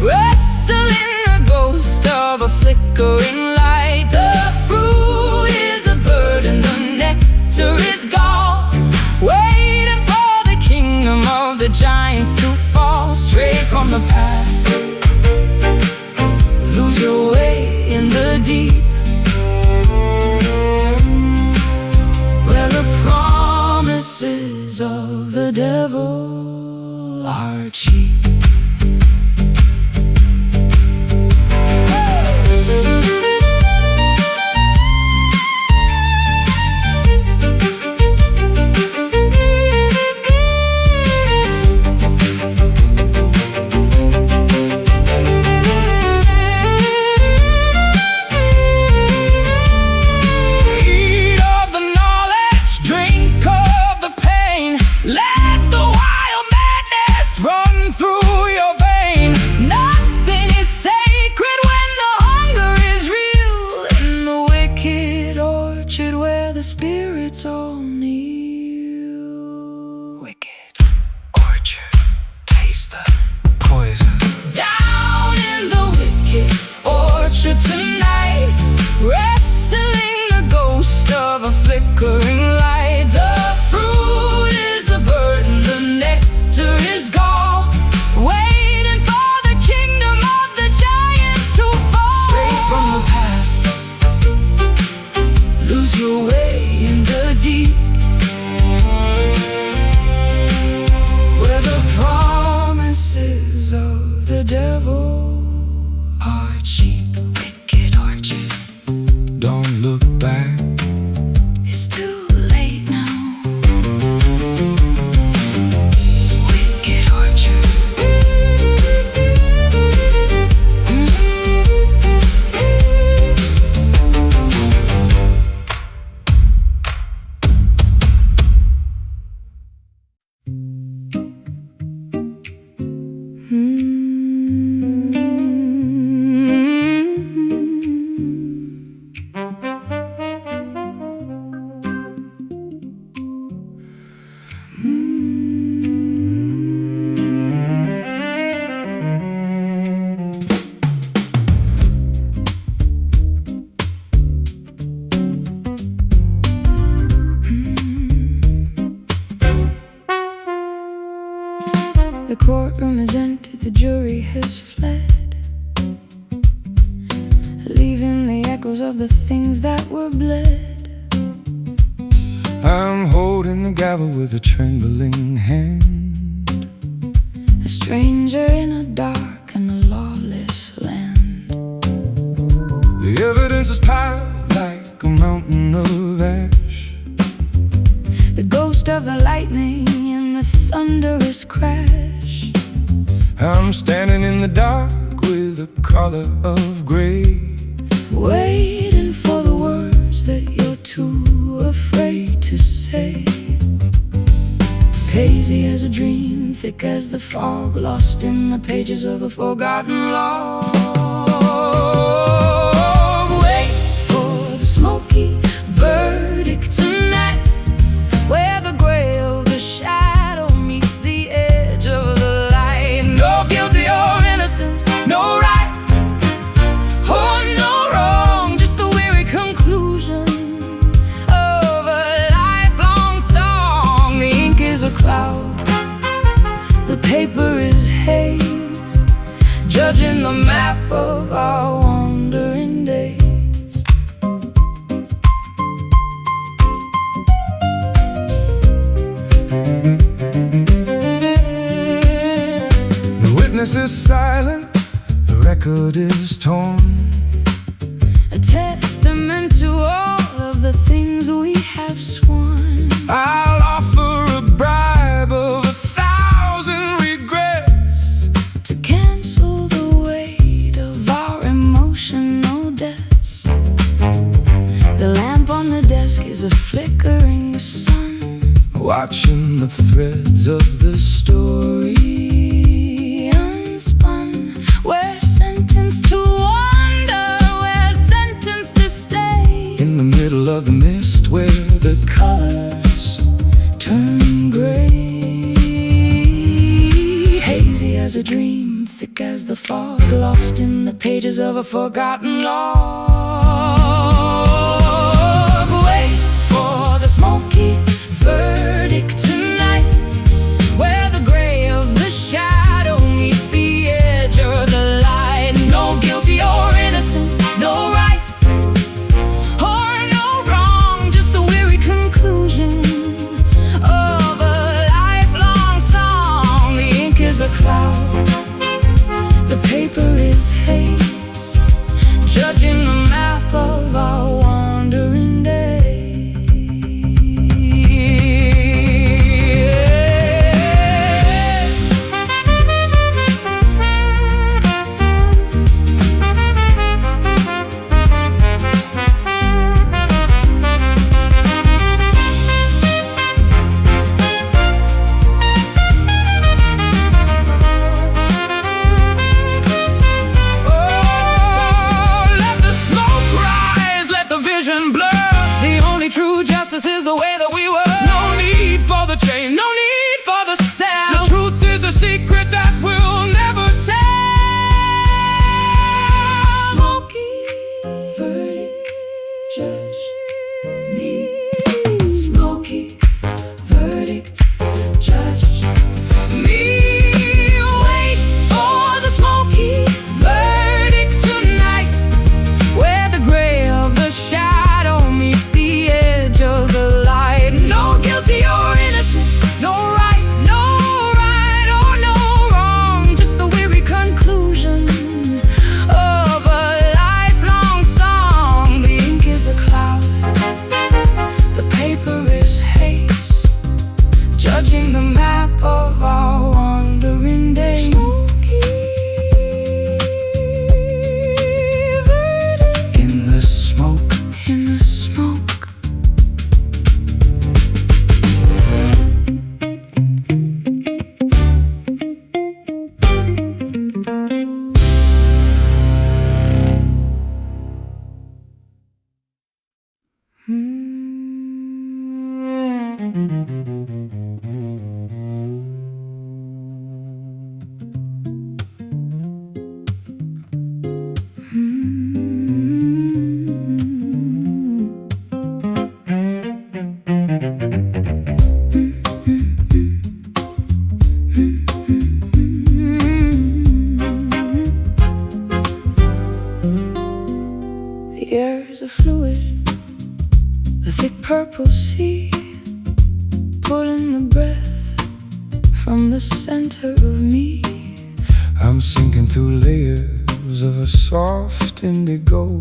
wrestling the ghost of a flickering light. The from the path, lose your way in the deep, where the promises of the devil are cheap. The courtroom is empty, the jury has fled, leaving the echoes of the things that were bled. I'm holding the gavel with a trembling hand, a stranger in a dark and a lawless land. The evidence is piled like a mountain of ash, the ghost of the lightning and the thunderous crash. I'm standing in the dark with a color of gray, waiting for the words that you're too afraid to say. Hazy as a dream, thick as the fog, lost in the pages of a forgotten log. Wait for the smoky verdict tonight, where the gray of the shadow meets the edge of the light. No guilty or innocent, no right or no wrong, just the weary conclusion of a lifelong song. The ink is a cloud, the paper is haze, judging the map of our wandering days. The witness is silent, the record is torn, A testament to all of the things we have sworn. I'll offer a bribe of 1,000 regrets To cancel the weight of our emotional debts. The lamp on the desk is a flickering sun, watching the threads of the story unspun. We're sentenced to wander, we're sentenced to stay in the middle of the mist where the colors turn gray. Hazy as a dream, thick as the fog, lost in the pages of a forgotten log. Wait for the smoky verdict tonight, where the gray of the shadow meets the a fluid, a thick purple sea, pulling the breath from the center of me. I'm sinking through layers of a soft indigo,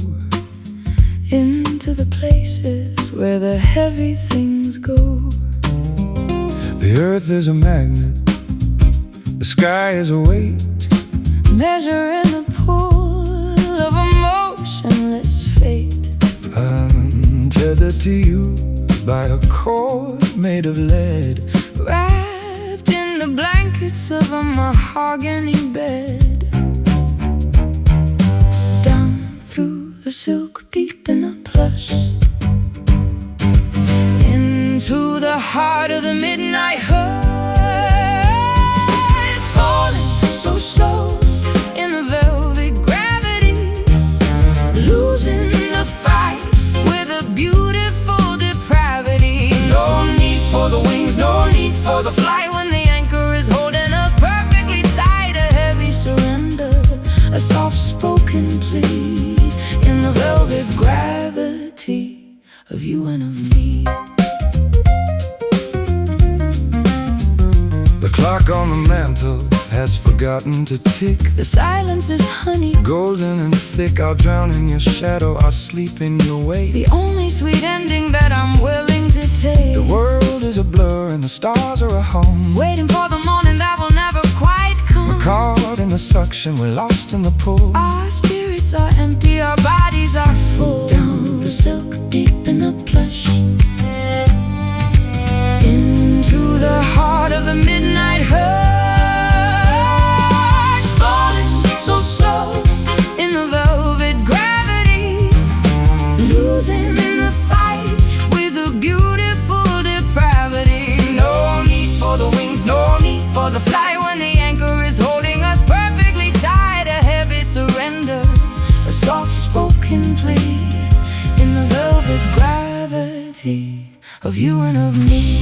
into the places where the heavy things go. The earth is a magnet, the sky is a weight, measuring the pull of a motionless fate. I'm tethered to you by a cord made of lead, wrapped in the blankets of a mahogany bed. Down through the silk, deep in the plush, into the heart of the midnight hush, falling so slow in the velvet gravity, losing the fight with a beautiful depravity. No need for the wings, no need for the flight, when the anchor is holding us perfectly tight. A heavy surrender, a soft-spoken plea in the velvet gravity of you and of me. The clock on the mantle has forgotten to tick. The silence is honey, Golden and thick, I'll drown in your shadow, I'll sleep in your wake. the only sweet ending that I'm willing to take. The world is a blur and the stars are a home, Waiting for the morning that will never quite come. we're caught in the suction, we're lost in the pull. Our spirits are empty, our bodies are full. Down the silk, deep in the plush, into the heart of the midnight hush, falling so slow in the velvet gravity, losing the fight with a beautiful depravity. No need for the wings, no need for the flight, when the anchor is holding us perfectly tight. A heavy surrender, a soft-spoken plea in the velvet gravity of you and of me.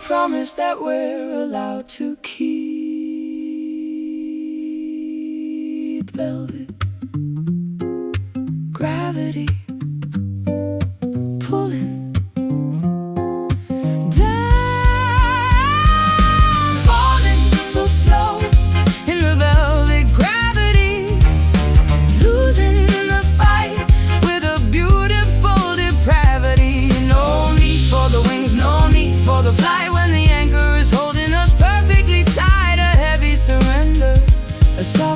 Promise that we're allowed to keep. Velvet gravity pulling down, falling so slow in the velvet gravity, losing the fight with a beautiful depravity. No need for the wings, no need for the flight, when the anchor is holding us perfectly tight. A heavy surrender, a soft